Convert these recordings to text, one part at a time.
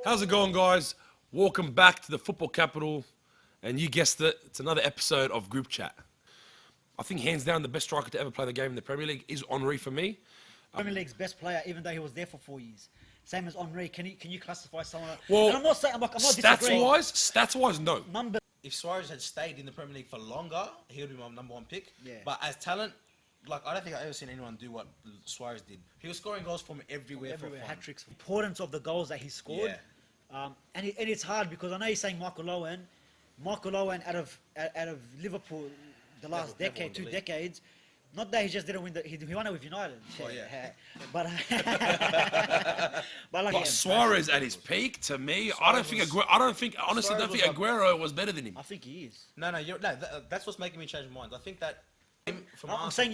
How's it going, guys? Welcome back to the football capital. And you guessed it, it's another episode of Group Chat. I think hands down the best striker to ever play the game in the Premier League is Henry for me. Premier League's best player, even though he was there for 4 years. Same as Henry. Can you classify someone? Well, and I'm not saying I'm not disagreeing. Stats-wise, no. Number. If Suárez had stayed in the Premier League for longer, he would be my number one pick. Yeah. But as talent, like I don't think I've ever seen anyone do what Suárez did. He was scoring goals from everywhere. Hat tricks. Importance of the goals that he scored. Yeah. And it's hard because I know you're saying Michael Owen. Michael Owen out of Liverpool, the last decade, 2 decades. Not that he just didn't win he won it with United. Oh, yeah. But Suárez at his peak, to me, I don't think Agüero was better than him. I think he is. No, that's what's making me change my mind. I think that. I'm saying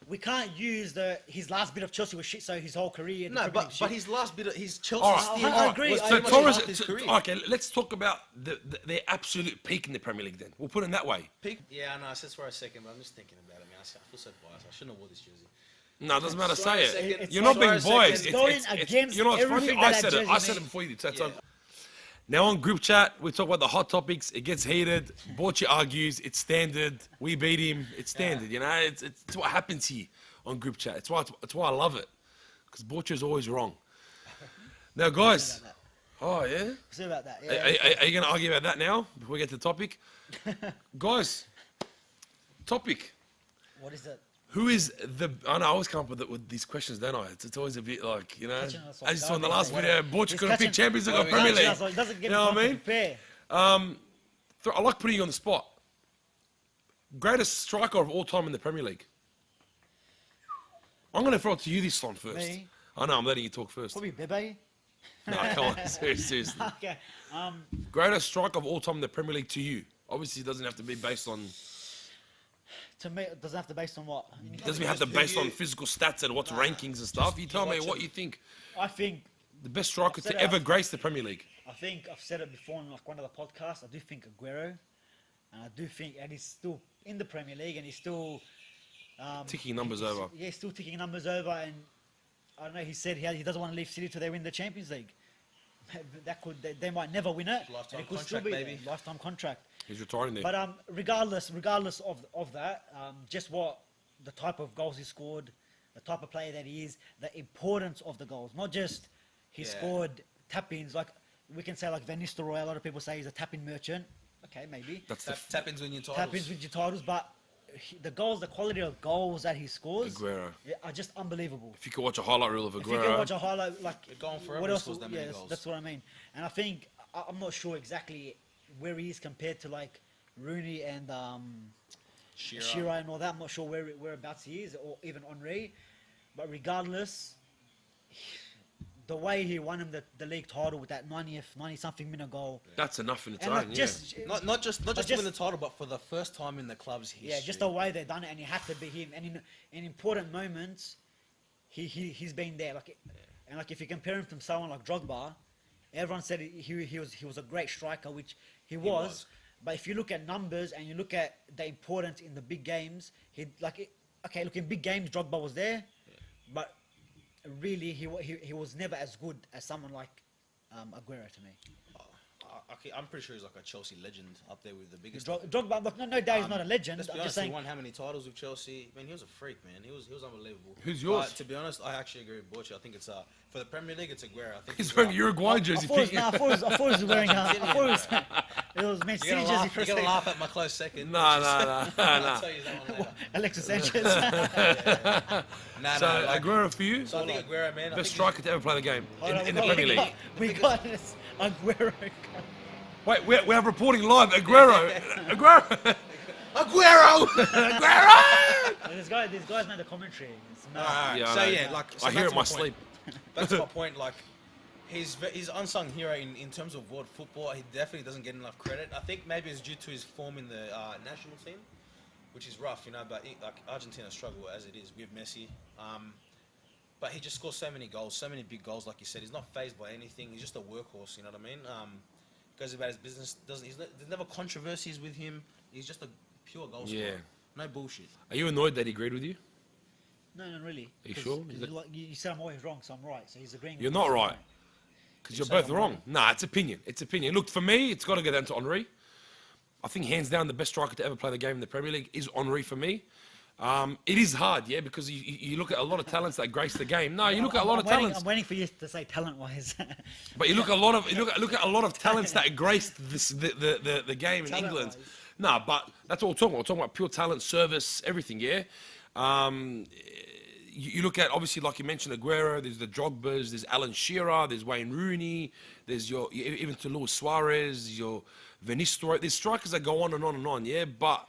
we can't use his last bit of Chelsea was shit, so his whole career. No, but his last bit of his Chelsea I agree. So Torres, okay, let's talk about their absolute peak in the Premier League then. We'll put it in that way. Peak? Yeah, I know. I said Suárez second, but I'm just thinking about it, man. I feel so biased. I shouldn't have worn this jersey. No, it doesn't matter. Say it. It's You're not being Suárez biased. second. Going against you know what's funny? everything I that said it. jersey I said it means. before you did. Yeah. Now on Group Chat, we talk about the hot topics. It gets heated. BORCE argues. It's standard. We beat him. It's standard. You know, it's what happens here on Group Chat. It's why I love it, because BORCE is always wrong. Now, guys. Oh yeah. See about that. Yeah. Are you going to argue about that now before we get to the topic, guys? Topic. What is it? Who is the? I know I always come up with these questions, don't I? It's always a bit like, you know. As you saw in the last video, BORCE could have picked Champions League or Premier League. You know what I mean? I like putting you on the spot. Greatest striker of all time in the Premier League. I'm going to throw it to you this one first. Me? I know, I'm letting you talk first. Probably Bebe. No, come on, seriously. Okay. Greatest striker of all time in the Premier League to you. Obviously, it doesn't have to be based on. To me, it doesn't have to be based on what. It doesn't have to be based on physical stats and what's rankings and stuff. You tell me what you think. I think The best striker to ever grace the Premier League. I think I've said it before in like one of the podcasts. I do think Agüero, and I do think, and he's still in the Premier League, and he's still Ticking numbers over. Yeah, still ticking numbers over, and I don't know. He said he doesn't want to leave City till they win the Champions League. They might never win it. Lifetime It could contract, still be baby. lifetime contract. He's retiring there. But regardless of that, just what the type of goals he scored, the type of player that he is, the importance of the goals, not just he scored tap-ins. Like we can say, like Van Nistelrooy. A lot of people say he's a tap-in merchant. Okay, maybe That's the tap-ins win your titles. tap-ins with your titles, but the quality of goals that he scores, Agüero. are just unbelievable. If you could watch a highlight reel of If you can watch Agüero, a highlight, like They're going forever what and else? scores that many goals. That's what I mean. And I think I'm not sure exactly where he is compared to like Rooney and Shearer and all that. I'm not sure whereabouts he is, or even Henry. But regardless, the way he won him the league title with that 90-something minute goal. that's enough in its And own. like Yeah. Not just to win the title, but for the first time in the club's history. Yeah, just the way they done it, and he had to be him. And in important moments, he's been there. Like, and like if you compare him to someone like Drogba, everyone said he was a great striker, which he was. But if you look at numbers and you look at the importance in the big games, in big games Drogba was there, but really he was never as good as someone like Agüero to me. I'm pretty sure he's like a Chelsea legend up there with the biggest. Drogba, look, no doubt he's not a legend. Let's be I'm honest, just saying. he won how many titles with Chelsea? Man, he was a freak, man. He was unbelievable. Who's yours? To be honest, I actually agree with BORCE. I think it's for the Premier League, it's Agüero. I think He's wearing a Uruguay I jersey. thought he was wearing. It was Man City You're jersey gonna for a laugh, you're gonna second. laugh at my close second. No. I'll tell you that one later. Alexis Sanchez. So Agüero for you, So I think Agüero, man. best striker to ever play the game in the We Premier League. We got this Agüero. Wait, we have reporting live. Agüero. These guys made the commentary. It's mad. Alright, Yeah, I so know. yeah, like so I hear it back in to my point. sleep. Back to my point, like he's unsung hero in terms of world football. He definitely doesn't get enough credit. I think maybe it's due to his form in the national team, which is rough, you know. But like Argentina struggle as it is with Messi. But he just scores so many goals, so many big goals. Like you said, he's not fazed by anything. He's just a workhorse. You know what I mean? Goes about his business. There's never controversies with him. He's just a pure goal scorer. Yeah. No bullshit. Are you annoyed that he agreed with you? No, not really. Are you 'Cause- sure? 'cause you said I'm always wrong, so I'm right. So he's agreeing. You're with not me, so I'm right. Because you're both wrong. Nah, it's opinion. It's opinion. Look, for me, it's got to go down to Henry. I think hands down the best striker to ever play the game in the Premier League is Henry for me. It is hard, yeah, because you look at a lot of talents that grace the game. No, you look at a lot of talents. I'm waiting for you to say talent-wise. But you look at a lot of look at a lot of talents that graced the game in England. No, but that's what we're talking about. We're talking about pure talent, service, everything. Yeah. You look at, obviously, like you mentioned, Agüero. There's the Drogbas. There's Alan Shearer. There's Wayne Rooney. There's even to Luis Suárez. Your Vinicius. There's strikers that go on and on and on. Yeah, but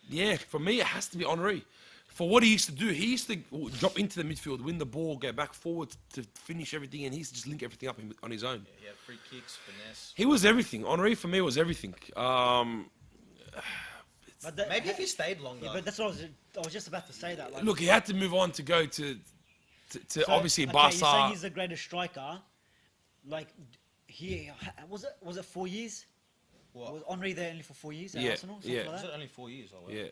yeah, for me, it has to be Henry. For what he used to do, he used to drop into the midfield, win the ball, go back forward to finish everything, and he used to just link everything up on his own. Yeah, free kicks, finesse. He was everything. Henry, for me, was everything. Maybe if he stayed longer. Yeah, but that's what I was just about to say that. Like, Look, he had to move on to go to obviously okay, Barca. You're saying he's the greatest striker. Like, was it 4 years? What? Was Henry there only for 4 years at Yeah, Arsenal? yeah. Like Was that? it only 4 years? Oh, Yeah. Right.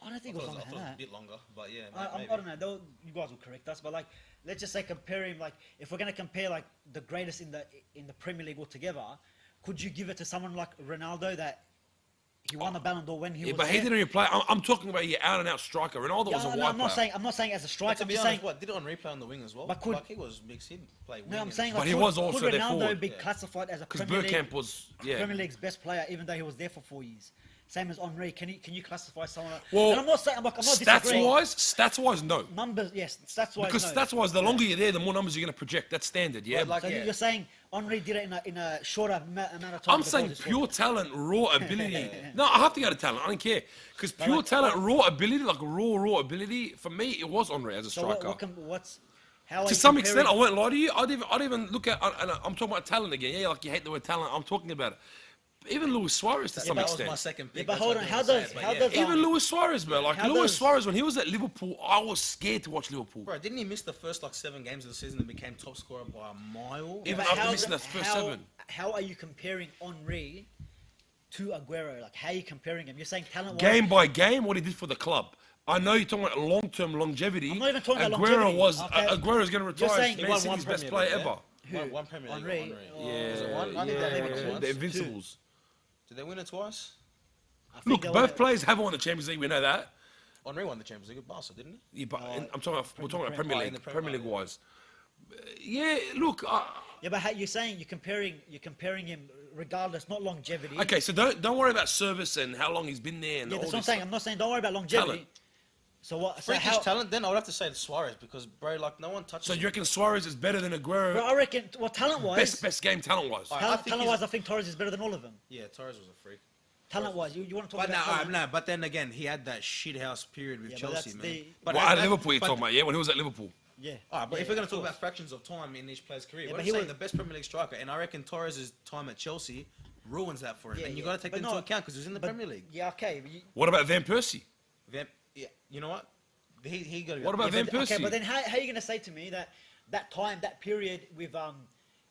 I don't think it was longer I than thought it was a that. bit longer, but yeah, I don't know. You guys will correct us, but like, let's just say compare him. Like, if we're gonna compare like the greatest in the Premier League altogether, could you give it to someone like Ronaldo that he won the Ballon d'Or when he was But he there? didn't even play. I'm talking about your out and out striker. Ronaldo was a no, wide I'm not player. saying. I'm not saying as a But striker. to I'm be just honest, saying. what did Henry play on the wing as well? But could- like he was mixed in, play wing. No, I'm and saying. stuff. Like, But he was also could their Ronaldo forward. be Yeah. classified as a Because Premier League, Bergkamp was, yeah. Premier League's best player, even though he was there for 4 years? Same as Henry. Can you classify someone? Well, and I'm not saying. I'm not disagreeing. Stats wise, no. Numbers, yes. Stats wise, Because no. stats wise, the longer you're there, the more numbers you're going to project. That's standard, yeah. But like, So yeah. you're saying Henry did it in a shorter amount of time? I'm than saying Rodgers pure scored. talent, raw ability. No, I have to go to talent. I don't care. Because pure like- talent, raw ability, like raw ability, for me, it was Henry as a So striker. how are To you some comparing- extent, I won't lie to you. I'd even look at, and I'm talking about talent again. Yeah, like you hate the word talent. I'm talking about it. Even Luis Suárez to some that was extent. my second pick. Yeah, but that's hold what on, I how was gonna does- say, how but does- Even Luis Suárez, bro. Like How Luis does- Suárez, when he was at Liverpool, I was scared to watch Liverpool. Bro, didn't he miss the first like 7 games of the season and became top scorer by a mile? Even But after how missing the- that first how- 7. How are you comparing Henry to Agüero? Like, how are you comparing him? You're saying talent. Game by game, what he did for the club. I know you're talking about long-term longevity. I'm not even talking about Aguero longevity. was Okay. Aguero's going to retire. saying- He He Man won City's one best Premier player League, ever. yeah? One Premier League. Henry. Henry. Yeah, Was it one? I think they won it once. the Invincibles. Did they win it twice? I think Look, they both were- players have won the Champions League. We know that. Henry won the Champions League with Barca, didn't he? Yeah, but I'm talking about we're talking about Premier in League, the Premier Premier League League, wise. Yeah, look. Yeah, but how, you're saying you're comparing him regardless, not longevity. Okay, so don't worry about service and how long he's been there and Yeah, all that's what I'm this. saying. I'm not saying don't worry about longevity. Talent. So what? So Freakish how? talent, then I would have to say Suarez because, bro, like, no one touches So him. you reckon Suarez is better than Aguero? Bro, I reckon. Well, talent-wise, Best game talent wise. Alright, I think talent-wise, he's- I think Torres is better than all of them. Yeah, Torres was a freak. Talent-wise, you want to talk But about talent? no, but then again, he had that shithouse period with Yeah, but Chelsea, that's man. the- But Well, as- at as- Liverpool, you're but- talking about, yeah, when he was at Liverpool. Yeah. Alright, but Yeah, if we're going of to talk course. about fractions of time in each player's career, Yeah, we're but just he saying was- the best Premier League striker, and I reckon Torres' time at Chelsea ruins that for him. Yeah, and you yeah. got to take But that into no, account because he was in the but- Premier League. Yeah, okay. But What about Van Persie? Yeah, you know what? He got to What about Van Persie? okay, but then how are you going to say to me that period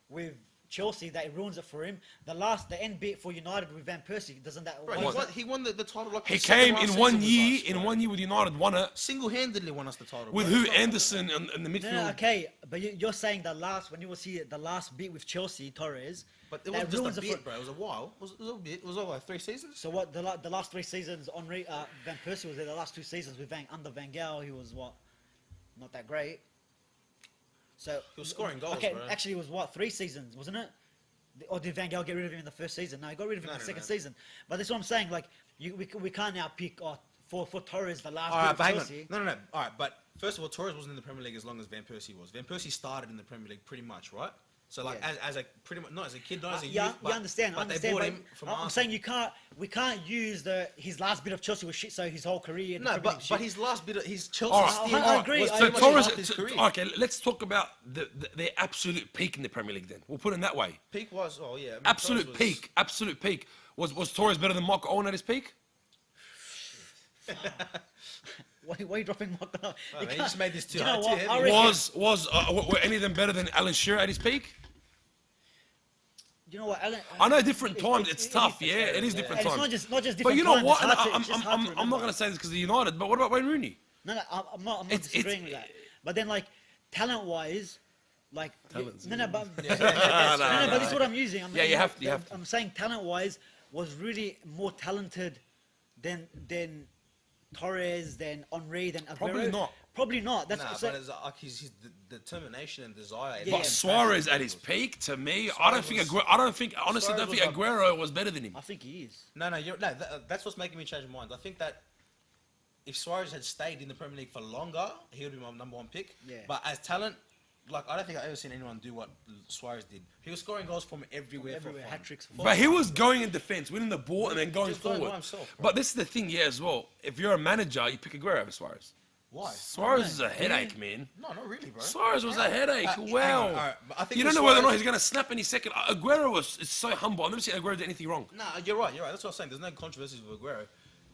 with Chelsea that it ruins it for him? The end bit for United with Van Persie, doesn't that? Bro, he won the title like He the second came last in season one with year. us, In bro. 1 year with United, won it Single-handedly won us the title. with bro. who? It's not- Anderson in the midfield. No, okay, but you're saying when you will see the last bit with Chelsea, Torres. But it that wasn't just ruins a it for- bit, bro. It was a while. It was a little bit. It was over like 3 seasons. So what? The last 3 seasons, Van Persie was there. The last 2 seasons with under Van Gaal, he was what? Not that great. So He was scoring goals, Okay, bro. actually, it was what, 3 seasons, wasn't it? Or did Van Gaal get rid of him in the first season? No, he got rid of him in the second season. But that's what I'm saying. Like, we can't now pick for Torres the last All bit right, of but hang Chelsea. on. No. All right, but first of all, Torres wasn't in the Premier League as long as Van Persie was. Van Persie started in the Premier League pretty much, right? So like Yeah. as a pretty much not as a kid, not as a Yeah, youth. you understand. I But understand. they bought But him from I'm Arsenal. saying we can't use his last bit of Chelsea was shit. So his whole career. In the No, Premier League but shit. his last bit of his Chelsea All right, stint I agree. was I pretty agree. much Torres. half his career. Okay, let's talk about their absolute peak in the Premier League. Then we'll put it in that way. Peak was I mean, Absolute Torres was- peak. Absolute peak. Was Torres better than Mark Owen at his peak? Why are you dropping my? Oh, man, you just made this too Do you know hard, what? too I heavy. reckon- Were any of them better than Alan Shearer at his peak? You know what, Alan? I know different times. It's tough, yeah. It is different And it's times. not just different. But you know times, what? it's hard to- And it's just hard to I'm not remember. going to say this because of United, but what about Wayne Rooney? No, I'm not It's- disagreeing with that. But then, like, talent-wise, Like, Talent's no, but no, but this is what I'm using. Yeah, you have to, you have to. I'm saying talent-wise was really more talented than Torres, than Henry, than Agüero. Probably not. Probably not. That's Nah, so, but it's like his determination and desire. and Yeah, But his Suarez passion at his was- peak, to me, Suarez I don't think, honestly, Suarez don't was think like- Agüero was better than him. I think he is. No, that's what's making me change my mind. I think that if Suarez had stayed in the Premier League for longer, he would be my number one pick. Yeah. But as talent, like I don't think I've ever seen anyone do what Suarez did. He was scoring goals from everywhere. for Everywhere, fun. hat tricks. But he was going in defense, winning the ball, and then going Just going by forward. himself, bro. But this is the thing, yeah, as well. If you're a manager, you pick Agüero over Suarez. Why? Suarez is a headache, man. No, not really, bro. Suarez was a headache. Hang on, Wow. alright, but I think You don't with know whether or not Suarez- he's going to snap any second. Agüero is so humble. I've never seen Agüero do anything wrong. Nah, you're right. That's what I'm saying. There's no controversies with Agüero.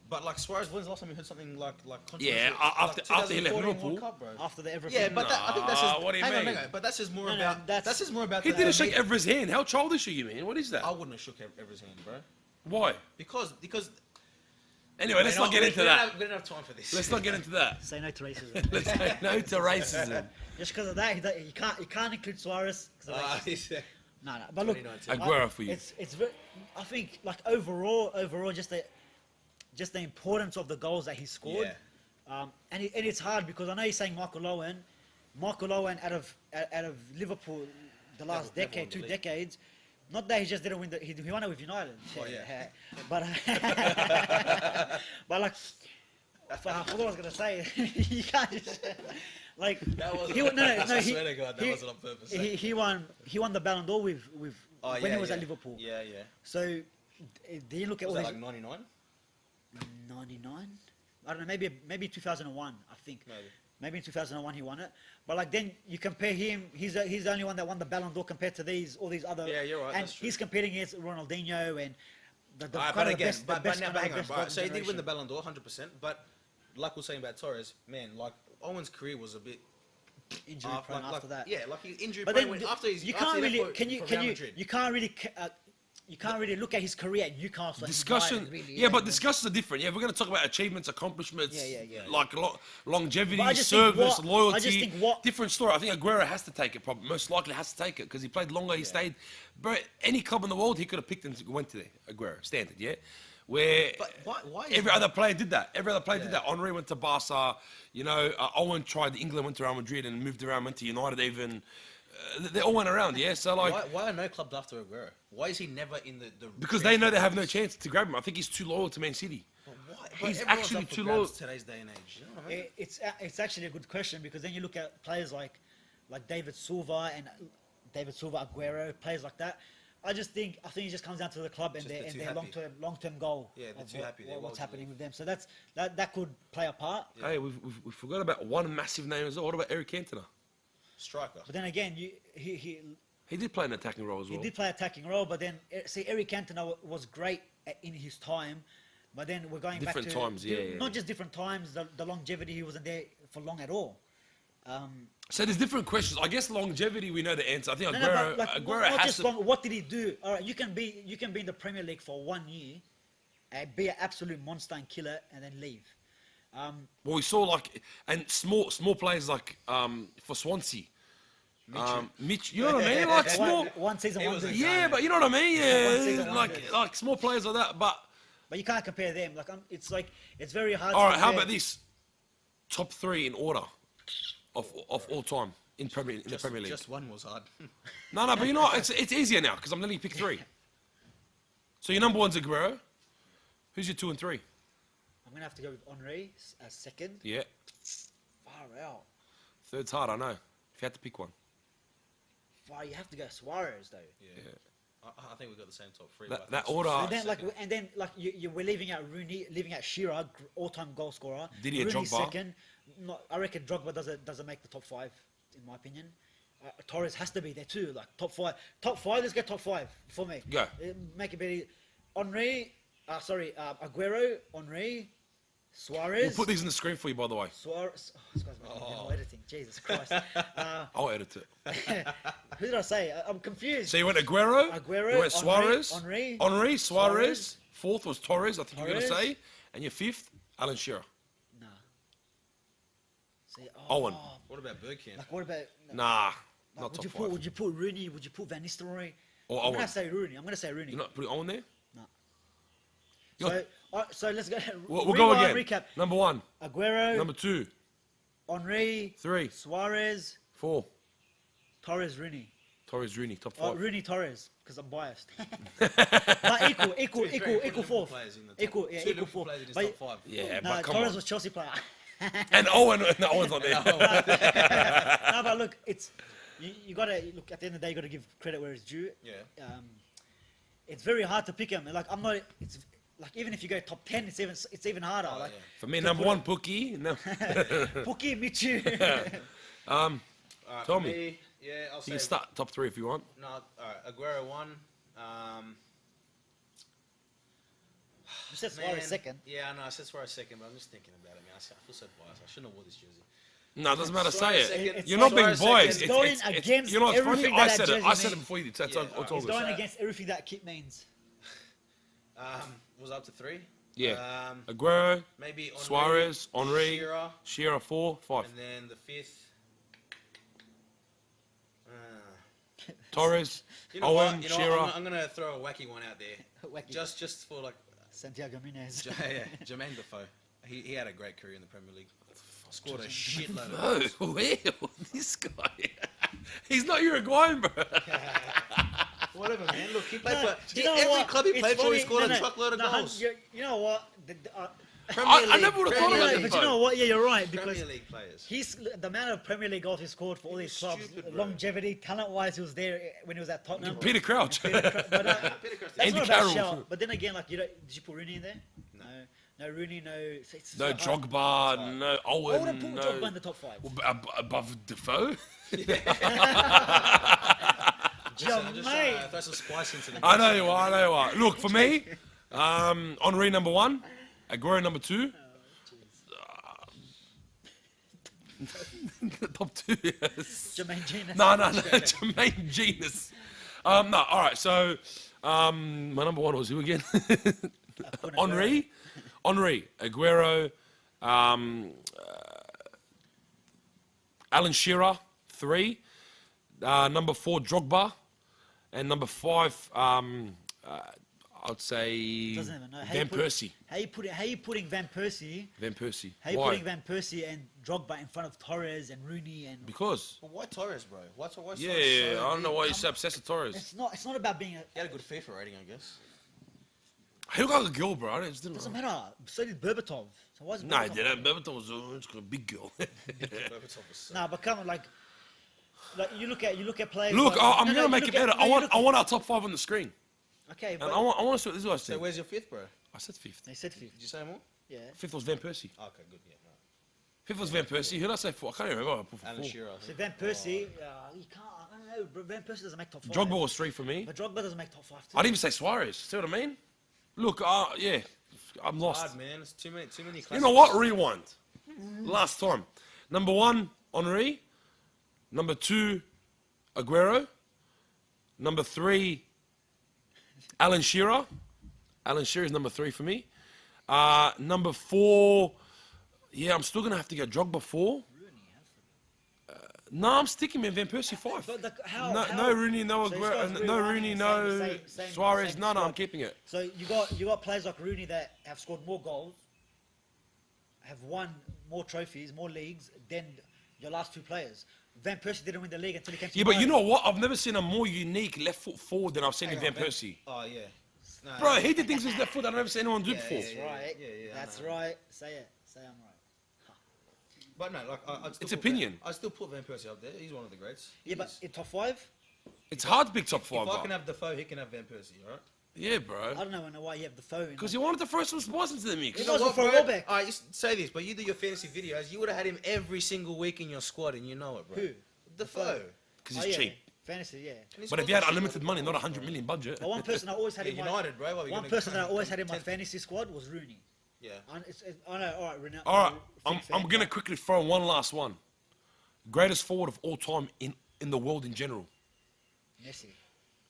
But like Suarez, when's the last time you heard something like controversial? Yeah, Like after he left 2014 Liverpool. World Cup, bro. After the everything. Yeah, but I think that's just. What do you hang on, mean? hang on, but that's just more No, no, about. that's- That's just more about. He the- didn't shake Evra's hand. How childish are you, man? What is that? I wouldn't have shook Evra's hand, bro. Why? Because. Anyway, let's not get into that. We don't have time for this. Let's not get into that. Say no to racism. Let's say no to racism. Just because of that, you can't include Suarez. 'Cause of racism. No. But look, 2019. Agüero for you. It's very, I think like overall, just the importance of the goals that he scored. And it's hard because I know you're saying Michael Owen out of Liverpool the last Never decade, won the 2 league. decades. Not that he just didn't win he won it with United. Oh, yeah. But but like I forgot what I was gonna say. You can't just like That wasn't. he, no, I he, swear to God, that he- wasn't on purpose. he won the Ballon d'Or with Oh, when yeah, he was yeah. at Liverpool. Yeah, yeah. So do you look at Was all that these like 99? 99? I don't know, maybe 2001, I think. Maybe. Maybe in 2001 he won it. But like then you compare him, he's the only one that won the Ballon d'Or compared to all these other. Yeah, you're right, And that's true. he's competing against Ronaldinho and the But kind of again, the but best now, kind but of hang on, best bro. golden So he did win the generation. Ballon d'Or, 100%. But like we're saying about Torres, man, like Owen's career was a bit Injury prone after that. Yeah, like his injury But prone then when, after his you after can't he left really for Real Madrid. you can't really look at his career at Newcastle. and Discussion, United, really, yeah, but and- discussions are different. Yeah, if we're going to talk about achievements, accomplishments, Yeah. like longevity, But I just think service, what- loyalty, I just think what- different story. I think Agüero has to take it, probably most likely has to take it because he played longer, he stayed. Bro, any club in the world he could have picked and went to there. Agüero, standard, yeah. Where But why is every that? other player did that. Every other player did Yeah. that. Henry went to Barca. You know, Owen tried England, went to Real Madrid, and moved around, went to United even. They all went around, yeah. So like. Why are no clubs after Agüero? Why is he never in the Because they know they have no chance to grab him. I think he's too loyal to Man City. But why? He's Everyone's actually up for too grabs low. Today's day and age. You know what I mean? It's actually a good question because then you look at players like David Silva, Agüero, players like that. I think it just comes down to the club and Just their they're too and their happy. long-term goal. Yeah, they're of too happy. They what's want to happening leave. with them. So that could play a part. Hey, we forgot about one massive name as well. What about Eric Cantona? Striker. But then again, he He did play an attacking role as well. did play attacking role, but then see Eric Cantona was great in his time, but then we're going Different back to times, yeah. not just different times. The longevity, he wasn't there for long at all. So there's different questions. I guess longevity, we know the answer. I think No, Agüero, but Agüero not has just to. long. What did he do? All right, you can be in the Premier League for 1 year, and be an absolute monster and killer, and then leave. Well, we saw and small players like for Swansea. Mitch, you know what I mean? Like small. One season, He one was a season. Yeah, but you know what I mean? One season, Yeah, one like small players like that. But But you can't compare them. It's very hard. all to right, how compare. about this? Top 3 in order of all time in the Premier League. Just one was hard. No, but you know what? It's easier now because I'm letting you pick 3. So your number 1's Agüero. Who's your 2 and 3? I'm gonna have to go with Henry as second. Yeah. Far out. 3rd's hard, I know. If you had to pick one. Far, you have to go Suarez though. Yeah. I think we got the same top 3. That but I think order- Suarez And then we're leaving out Rooney, leaving out Shearer, all-time goal scorer. Didier Rooney's Drogba. second. I reckon Drogba doesn't make the top 5, in my opinion. Torres has to be there too. Like top 5. Let's get top 5 for me. Go. Make it better. Agüero, Henry, Suarez. We'll put these on the screen for you, by the way. Suarez. Oh, this guy's making me no editing. Jesus Christ. I'll edit it. Who did I say? I'm confused. So you went Agüero. Agüero, You went Suarez. Henry, Suarez. 4th was Torres, I think you're going to Torres. say. And your 5th, Alan Shearer. Nah. See, Owen. What about Bergkamp? Like what about? Nah. Not top would you 5. put Would you put Rooney? Would you put Van Nistelrooy? Or I'm gonna Owen. say Rooney. I'm gonna say Rooney. You're not putting Owen there? No. You're- So let's go. We'll go again. Recap. Number 1. Aguero, Number 2. Henry, 3. Suarez, 4. Torres, Rooney. Torres, Rooney, top Oh, 5. Rooney, Torres, because I'm biased. But equal fourth. Equal, yeah, Two equal Liverpool fourth. players in his But top 5. Yeah, no, but come Torres on. was Chelsea player. And Owen, no, Owen's not there. No, but look, it's you gotta look. At the end of the day, you gotta give credit where it's due. Yeah. It's very hard to pick him. Like I'm not. It's like even if you go top 10, it's even harder. Like yeah. For me, number 1, Pookie. No. Puki, Michu. Alright, Tell for me. Yeah, I'll You say. can start top 3 if you want. No, alright. Aguero 1. You said Man, Suarez second. Yeah, I know. I said Suarez second, but I'm just thinking about it, man. I feel so biased. I shouldn't have worn this jersey. No, it doesn't matter. Suarez Say it. second. You're not being Suarez biased. second. It's going against you know what's funny? everything I that said it. jersey I said it means. before you did. That's Yeah, all alright. all It's good. going against everything that Kit means. Was up to 3. Yeah. Agüero, Maybe Henry, Suarez, Henry, Shearer, Shearer 4, 5. and then the 5th. Torres, You know Owen, what? You know Shearer. what? I'm gonna throw a wacky one out there. Wacky. Just for like, Santiago Minez. yeah, Jermaine Defoe. He had a great career in the Premier League. Scored a shitload of Oh, well, this guy. He's not Uruguayan, bro. Whatever, man. Look, he played No, for do you know every what? club he It's played for. He funny- scored no, a no, truckload of no, goals. You know what? Premier I League- never would have thought Premier about League- it. But you know what? Yeah, you're right because Premier League players. he's the amount of Premier League goals he scored for all these clubs, stupid, bro. longevity, talent-wise, he was there when he was at Tottenham. Peter Crouch. But, Peter Crouch- that's Andy not about Carroll. shout. But then again, like did you put Rooney in there? No, Rooney, no. It's No so hard. Drogba, no I wouldn't Owen, put no. Drogba in the top 5. Above Defoe? Just mate. throw some spice into the. I know you are, I know you are. Look, for me, Henry number 1, Agüero number 2. Top 2, yes. Jermaine Genius. No, Jermaine Genius. No, all right, so my number 1 was who again? Henry, Agüero, Alan Shearer, 3. Number 4, Drogba. And number 5, I'd say Doesn't even know. Van Persie. How you putting Van Persie? Van Persie. How you Why? putting Van Persie and Drogba in front of Torres and Rooney and? Because. But why Torres, bro? Why Torres? Yeah, I don't know why you're so obsessed with Torres. It's not about being a. He had a good FIFA rating, I guess. He looked like a girl, bro. I just didn't Doesn't know. matter. So did Berbatov. So why is Nah, he Berbatov- didn't. Berbatov was a big girl. Berbatov was so- Nah, but come on, like you look at players. Look, like, I'm no, gonna you make look it at- better. no, you look I at- want our top 5 on the screen. Okay, And but I want to see what this guys So think. where's your 5th, bro? I said 5th. they said 5th. Did you say more? Yeah. 5th was Van Persie. Okay, good. Yeah. No. 5th was Van Persie. Who did I say 4? I can't even remember. I put Alan 4. Shearer. I So think. Van Persie, you can't. I don't know. But Van Persie doesn't make top 5. Drogba was 3 for me. But Drogba doesn't make top 5 too. I didn't even say Suarez. See what I mean? Look, yeah, I'm lost. Hard, man. It's too many. You know what? Rewind. Last time. Number 1, Henry. Number 2, Agüero. Number 3, Alan Shearer. Alan Shearer is number 3 for me. Number 4, yeah, I'm still going to have to go Drogba 4. No, I'm sticking with Van Persie 5. But No Rooney, no So Agüero, it's got no rewinding Rooney, the no same Suarez. No, I'm squad. keeping it. So you got players like Rooney that have scored more goals, have won more trophies, more leagues than your last 2 players. Van Persie didn't win the league until he came to Yeah, but you United. know what? I've never seen a more unique left foot forward than I've seen in Van Persie. Oh yeah. No, Bro, he did things with his left foot that I've never seen anyone do before. That's right. yeah, I That's know. right. Say it. Say I'm right. But no, like I'd still It's put opinion. I still put Van Persie up there. He's one of the greats. He Yeah, but is. in top 5, It's hard to pick top 5, If I can bro. have Defoe, he can have Van Persie, alright? Yeah, I bro. don't know why you have the phone. Because you wanted to throw some spice into the mix. You know what, for bro? Welbeck. Alright, you say this, but you do your fantasy videos. You would have had him every single week in your squad, and you know it, bro. Who? Defoe. Because he's cheap. Fantasy, yeah. And he's But if scored you had like unlimited 6 money, not goals, 100 bro. million budget. But one person I always had Yeah, in my United, bro. What, one person that I always had in my fantasy squad was Rooney. Yeah. I know. All right, Ronaldo. All right, I'm going to quickly throw one last one. Greatest forward of all time in the world in general. Messi.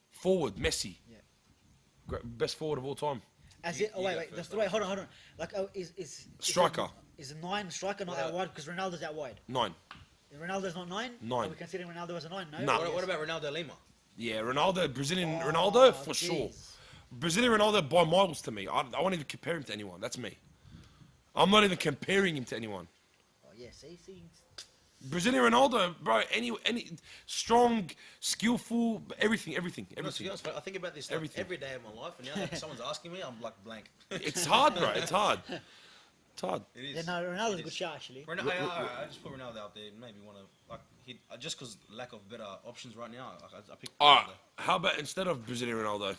Forward, Messi. Yeah. Best forward of all time. As You- it, you wait, go wait. first, Wait, hold on. Like, is Striker. Is a 9 striker not Well, out wide because Ronaldo's out wide? 9. Ronaldo's not 9? Nine. Are we considering Ronaldo as a 9? No. Nah. What about Ronaldo Lima? Yeah, Ronaldo, Brazilian Oh, Ronaldo, for sure. jeez. Brazilian Ronaldo by miles to me. I won't even compare him to anyone. That's me. I'm not even comparing him to anyone. Oh, yeah, see. Brazilian Ronaldo, bro, any strong, skillful, everything. To be honest, I think about this like, Everything. every day of my life, and now that someone's asking me, I'm like blank. It's hard, bro. It's hard. It's hard. It is. Yeah, no, Ronaldo's a It good is. shot, actually. I just put Ronaldo out there. Maybe want to like just because lack of better options right now. I picked All right. Ronaldo. How about instead of Brazilian Ronaldo?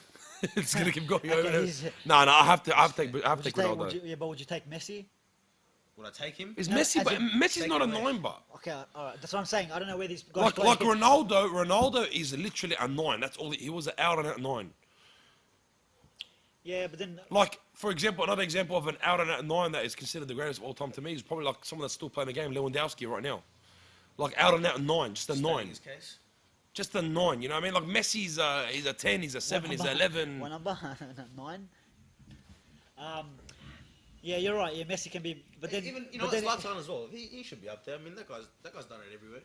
It's gonna keep going Okay, over. he's- No, I have to take Would you take, Ronaldo. but would you take Messi? Would I take him? Is No, Messi? as But in- Messi's Take not a him away. 9, but Okay, all right. That's what I'm saying. I don't know where these guys like get- Ronaldo. Ronaldo is literally a 9. That's all. He was an out and out 9. Yeah, but then Like, for example, another example of an out and out 9 that is considered the greatest of all time to me is probably like someone that's still playing the game, Lewandowski, right now. Like out and out 9, just a Stay in 9. his case. Just a 9, you know what I mean? Like Messi's he's a 10, he's a 7, he's a 11. What number? 9. Yeah, you're right. Yeah, Messi can be, but then Even but then- Zlatan as well. He should be up there. I mean, that guy's done it everywhere.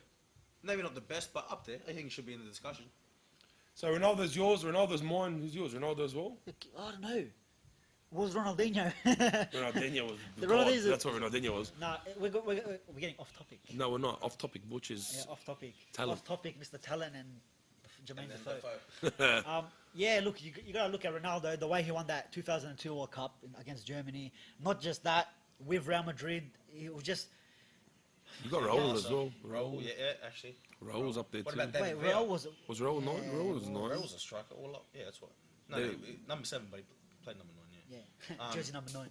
Maybe not the best, but up there. I think he should be in the discussion. So Ronaldo's yours, Ronaldo's mine. Who's yours? Ronaldo as well? I don't know. What was Ronaldinho? Ronaldinho was The God, Ronaldinho's a- that's what Ronaldinho was. Nah, we're getting off topic. No, we're not. Off topic, Butchers. Yeah, off topic. Talent. Off topic, Mr. Talent and Jermaine And then Defoe. Defoe. Yeah, look, you got to look at Ronaldo, the way he won that 2002 World Cup against Germany. Not just that, with Real Madrid, he was just... You got Raul as well. Raul, yeah, actually. Raul's up there What too. about David Wait, Villa? Raul was... Was Raul 9? Raul was 9. Raul's a striker. Well, yeah, that's what. No, Yeah. number 7, but he played number 9. Yeah. Yeah, jersey number 9.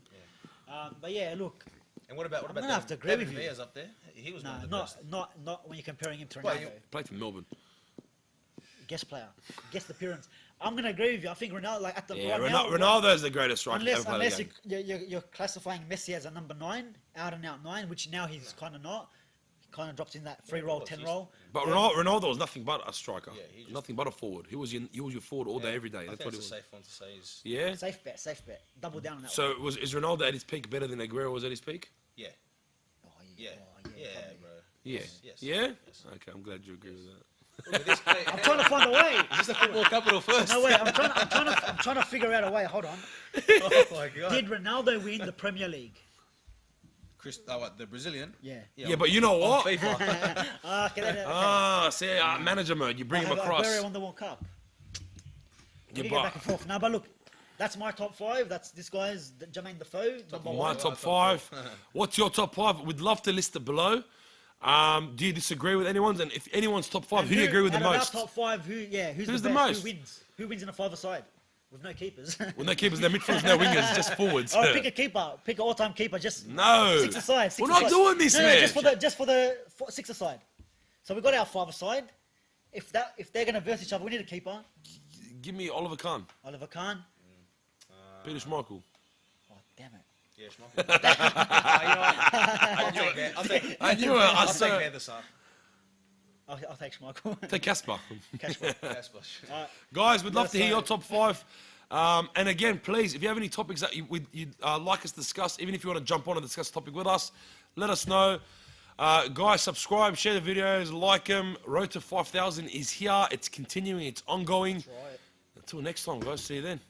But yeah, look, And what about I'm gonna have to agree with you. Villa's up there? He was one nah, of the best. not when you're comparing him to Well, Ronaldo. you- Played for Melbourne. Guest player, guest appearance. I'm going to agree with you. I think Ronaldo, like at the Yeah, right now, Ronaldo is the greatest striker unless ever played the game. you're classifying Messi as a number 9, out and out 9, which now he's kind of not. He kind of drops in that 3 role, 10 role. But Ronaldo was nothing but a striker. Yeah, he just- Nothing but a forward. He was your forward all day, every day. I That's think what he it's a was. safe one to say. Is Yeah. Safe bet. Double down on that one. So is Ronaldo at his peak better than Agüero was at his peak? yeah, Oh, yeah, probably. bro. Yeah. Yes. Yeah. Yes. Okay, I'm glad you agree with that. Look at this play. I'm trying to find a way. Is this the football capital first? No way. I'm trying to figure out a way. Hold on. Oh my god. Did Ronaldo win the Premier League? What, the Brazilian? Yeah. Yeah, but you know On what? FIFA. Ah, see, manager mode. You bring him across. Agüero won the World Cup. Yeah, We can go back and forth. No, but look, that's my top 5. That's this guy's Jermaine Defoe. Number My 1. top 5. What's your top 5? We'd love to list it below. Do you disagree with anyone's? And if anyone's top 5, who do you agree with the out of our most? top 5, who's Who's the the best? most? Who wins? Who wins in a 5-a-side? With no keepers. Well, no keepers, no midfielders, no wingers, just forwards. Oh, pick a keeper. Pick an all-time keeper. Just No. 6-a-side. We're not doing this, man. Just for the 6-a-side. So we got our 5-a-side. If they're gonna verse each other, we need a keeper. Give me Oliver Kahn, Oliver Kahn. Peter Schmeichel. Oh damn it. Yeah, Schmeichel. You know what? I'll take I knew it. I'll take the side. I'll take Schmeichel. Take Casper. Cashman. That's what. Guys, we'd love to hear your Yes, top 5. And again, please, if you have any topics that you'd like us to discuss, even if you want to jump on and discuss a topic with us, let us know. Guys, subscribe, share the videos, like them. Road to 5,000 is here. It's continuing. It's ongoing. Right. Until next time, guys. See you then.